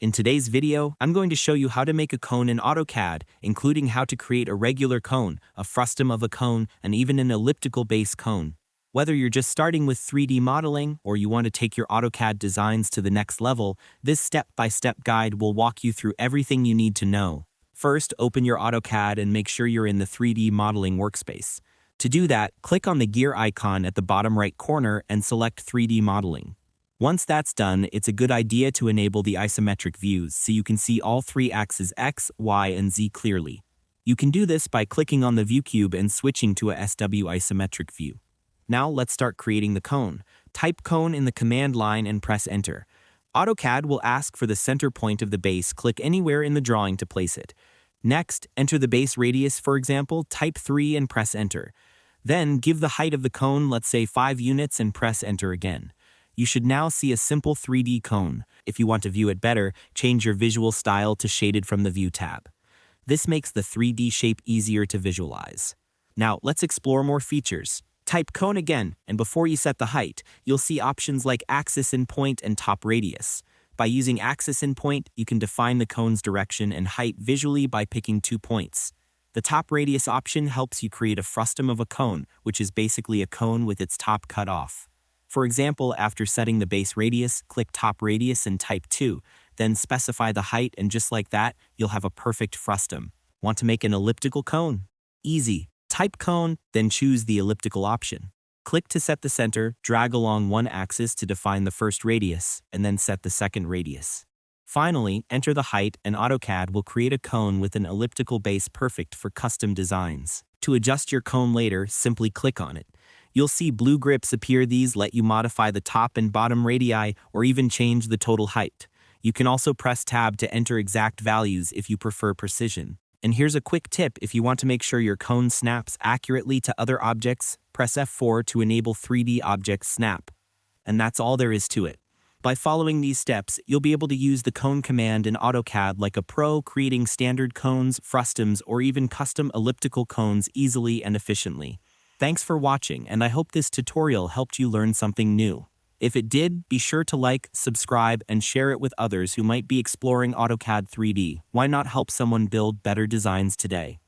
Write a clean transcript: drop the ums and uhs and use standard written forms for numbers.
In today's video, I'm going to show you how to make a cone in AutoCAD, including how to create a regular cone, a frustum of a cone, and even an elliptical base cone. Whether you're just starting with 3D modeling or you want to take your AutoCAD designs to the next level, this step-by-step guide will walk you through everything you need to know. First, open your AutoCAD and make sure you're in the 3D modeling workspace. To do that, click on the gear icon at the bottom right corner and select 3D modeling. Once that's done, it's a good idea to enable the isometric views so you can see all three axes X, Y, and Z clearly. You can do this by clicking on the view cube and switching to a SW isometric view. Now let's start creating the cone. Type cone in the command line and press enter. AutoCAD will ask for the center point of the base. Click anywhere in the drawing to place it. Next, enter the base radius, for example, type 3 and press enter. Then give the height of the cone, let's say 5 units, and press enter again. You should now see a simple 3D cone. If you want to view it better, change your visual style to shaded from the View tab. This makes the 3D shape easier to visualize. Now, let's explore more features. Type cone again, and before you set the height, you'll see options like axis in point and top radius. By using axis in point, you can define the cone's direction and height visually by picking 2 points. The top radius option helps you create a frustum of a cone, which is basically a cone with its top cut off. For example, after setting the base radius, click top radius and type 2, then specify the height, and just like that, you'll have a perfect frustum. Want to make an elliptical cone? Easy. Type cone, then choose the elliptical option. Click to set the center, drag along one axis to define the first radius, and then set the second radius. Finally, enter the height and AutoCAD will create a cone with an elliptical base perfect for custom designs. To adjust your cone later, simply click on it. You'll see blue grips appear. These let you modify the top and bottom radii or even change the total height. You can also press tab to enter exact values if you prefer precision. And here's a quick tip: if you want to make sure your cone snaps accurately to other objects, press F4 to enable 3D object snap. And that's all there is to it. By following these steps, you'll be able to use the cone command in AutoCAD like a pro, creating standard cones, frustums, or even custom elliptical cones easily and efficiently. Thanks for watching, and I hope this tutorial helped you learn something new. If it did, be sure to like, subscribe, and share it with others who might be exploring AutoCAD 3D. Why not help someone build better designs today?